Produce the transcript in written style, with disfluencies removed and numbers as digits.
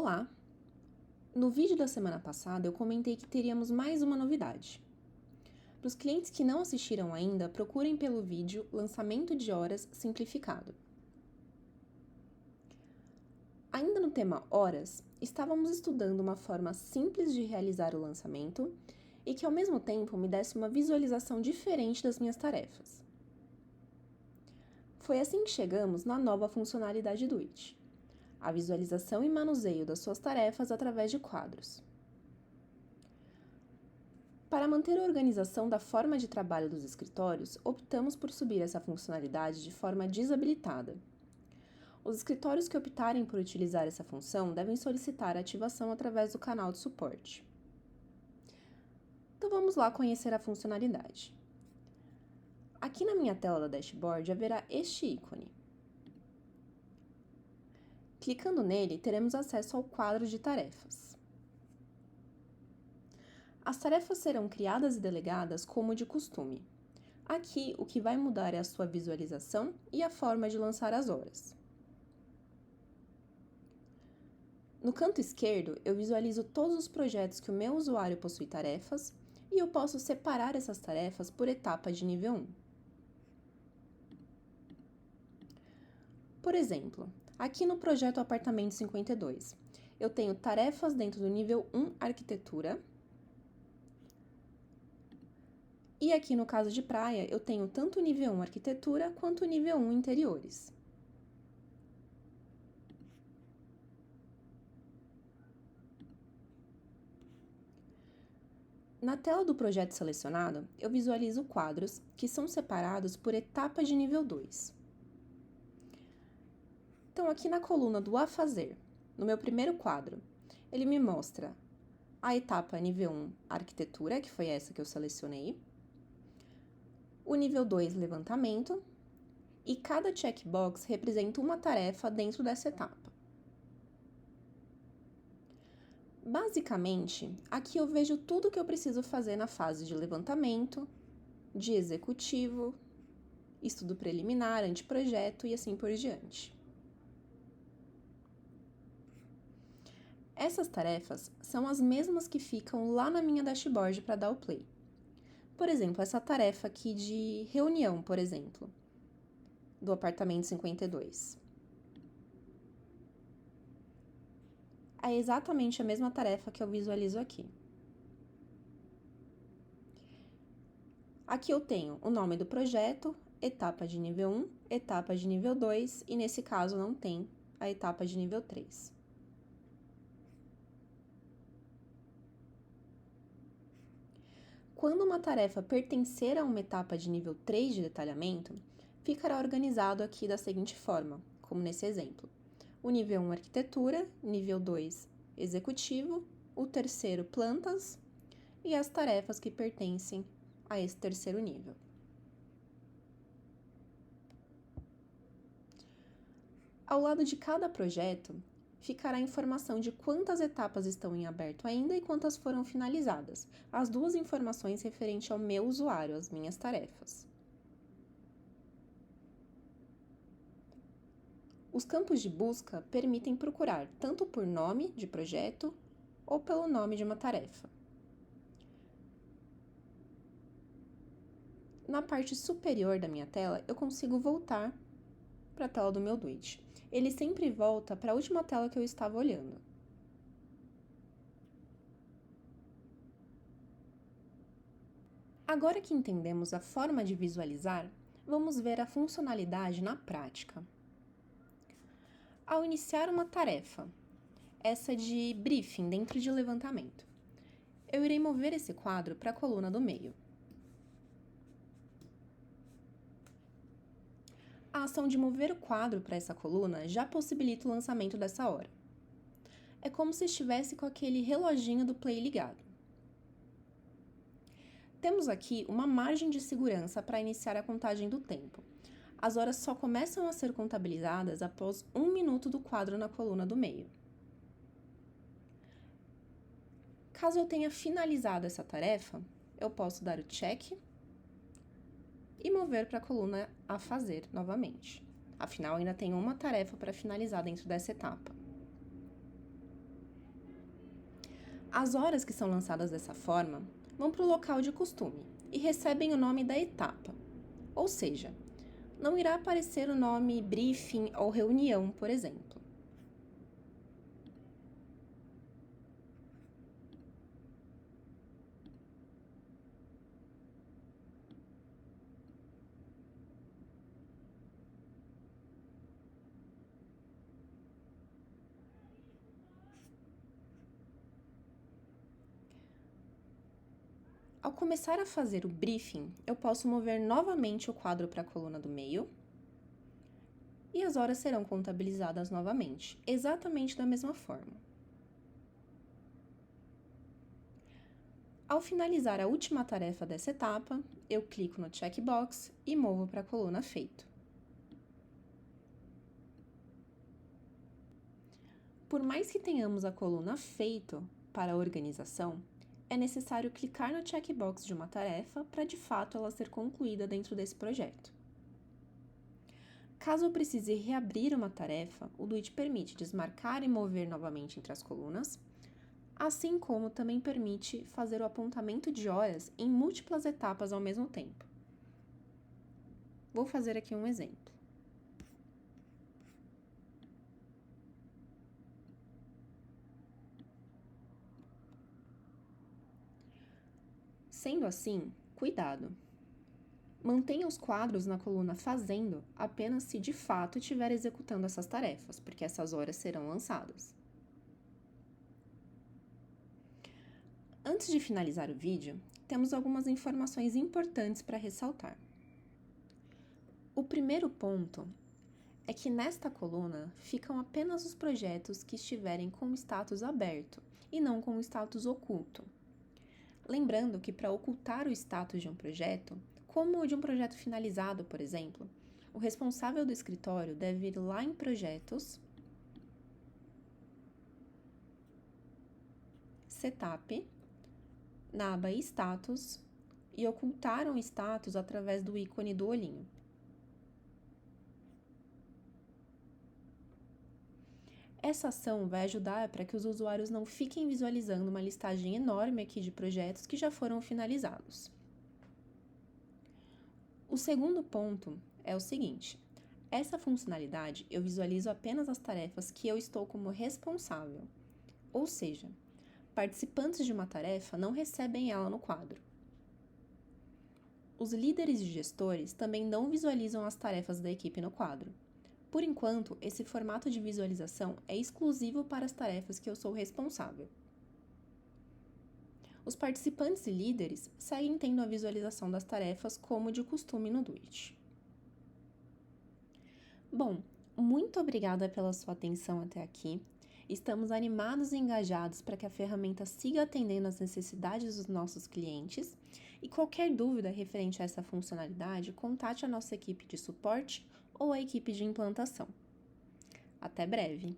Olá! No vídeo da semana passada eu comentei que teríamos mais uma novidade. Para os clientes que não assistiram ainda, procurem pelo vídeo Lançamento de Horas Simplificado. Ainda no tema Horas, estávamos estudando uma forma simples de realizar o lançamento e que ao mesmo tempo me desse uma visualização diferente das minhas tarefas. Foi assim que chegamos na nova funcionalidade do It, a visualização e manuseio das suas tarefas através de quadros. Para manter a organização da forma de trabalho dos escritórios, optamos por subir essa funcionalidade de forma desabilitada. Os escritórios que optarem por utilizar essa função devem solicitar a ativação através do canal de suporte. Então vamos lá conhecer a funcionalidade. Aqui na minha tela da dashboard haverá este ícone. Clicando nele, teremos acesso ao quadro de tarefas. As tarefas serão criadas e delegadas como de costume. Aqui, o que vai mudar é a sua visualização e a forma de lançar as horas. No canto esquerdo, eu visualizo todos os projetos que o meu usuário possui tarefas e eu posso separar essas tarefas por etapa de nível 1. Por exemplo, aqui no projeto Apartamento 52, eu tenho tarefas dentro do nível 1 Arquitetura. E aqui no caso de praia, eu tenho tanto o nível 1 Arquitetura quanto o nível 1 Interiores. Na tela do projeto selecionado, eu visualizo quadros que são separados por etapas de nível 2. Então, aqui na coluna do A Fazer, no meu primeiro quadro, ele me mostra a etapa nível 1 Arquitetura, que foi essa que eu selecionei, o nível 2 Levantamento, e cada checkbox representa uma tarefa dentro dessa etapa. Basicamente, aqui eu vejo tudo o que eu preciso fazer na fase de levantamento, de executivo, estudo preliminar, anteprojeto e assim por diante. Essas tarefas são as mesmas que ficam lá na minha dashboard para dar o play. Por exemplo, essa tarefa aqui de reunião, por exemplo, do apartamento 52. É exatamente a mesma tarefa que eu visualizo aqui. Aqui eu tenho o nome do projeto, etapa de nível 1, etapa de nível 2 e nesse caso não tem a etapa de nível 3. Quando uma tarefa pertencer a uma etapa de nível 3 de detalhamento, ficará organizado aqui da seguinte forma, como nesse exemplo. O nível 1 Arquitetura, nível 2 Executivo, o terceiro Plantas e as tarefas que pertencem a esse terceiro nível. Ao lado de cada projeto, ficará a informação de quantas etapas estão em aberto ainda e quantas foram finalizadas, as duas informações referentes ao meu usuário, as minhas tarefas. Os campos de busca permitem procurar tanto por nome de projeto ou pelo nome de uma tarefa. Na parte superior da minha tela, eu consigo voltar para a tela do meu Duit. Ele sempre volta para a última tela que eu estava olhando. Agora que entendemos a forma de visualizar, vamos ver a funcionalidade na prática. Ao iniciar uma tarefa, essa de briefing dentro de levantamento, eu irei mover esse quadro para a coluna do meio. A ação de mover o quadro para essa coluna já possibilita o lançamento dessa hora. É como se estivesse com aquele reloginho do play ligado. Temos aqui uma margem de segurança para iniciar a contagem do tempo. As horas só começam a ser contabilizadas após 1 minuto do quadro na coluna do meio. Caso eu tenha finalizado essa tarefa, eu posso dar o check e mover para a coluna a fazer novamente. Afinal, ainda tenho uma tarefa para finalizar dentro dessa etapa. As horas que são lançadas dessa forma vão para o local de costume e recebem o nome da etapa, ou seja, não irá aparecer o nome briefing ou reunião, por exemplo. Ao começar a fazer o briefing, eu posso mover novamente o quadro para a coluna do meio e as horas serão contabilizadas novamente, exatamente da mesma forma. Ao finalizar a última tarefa dessa etapa, eu clico no checkbox e movo para a coluna feito. Por mais que tenhamos a coluna feito para a organização, é necessário clicar no checkbox de uma tarefa para de fato ela ser concluída dentro desse projeto. Caso eu precise reabrir uma tarefa, o Do It permite desmarcar e mover novamente entre as colunas, assim como também permite fazer o apontamento de horas em múltiplas etapas ao mesmo tempo. Vou fazer aqui um exemplo. Sendo assim, cuidado! Mantenha os quadros na coluna Fazendo apenas se de fato estiver executando essas tarefas, porque essas horas serão lançadas. Antes de finalizar o vídeo, temos algumas informações importantes para ressaltar. O primeiro ponto é que nesta coluna ficam apenas os projetos que estiverem com o status aberto e não com o status oculto. Lembrando que para ocultar o status de um projeto, como o de um projeto finalizado, por exemplo, o responsável do escritório deve ir lá em Projetos, Setup, na aba Status e ocultar um status através do ícone do olhinho. Essa ação vai ajudar para que os usuários não fiquem visualizando uma listagem enorme aqui de projetos que já foram finalizados. O segundo ponto é o seguinte: essa funcionalidade eu visualizo apenas as tarefas que eu estou como responsável, ou seja, participantes de uma tarefa não recebem ela no quadro. Os líderes e gestores também não visualizam as tarefas da equipe no quadro. Por enquanto, esse formato de visualização é exclusivo para as tarefas que eu sou responsável. Os participantes e líderes seguem tendo a visualização das tarefas como de costume no Do It. Bom, muito obrigada pela sua atenção até aqui. Estamos animados e engajados para que a ferramenta siga atendendo às necessidades dos nossos clientes. E qualquer dúvida referente a essa funcionalidade, contate a nossa equipe de suporte ou a equipe de implantação. Até breve!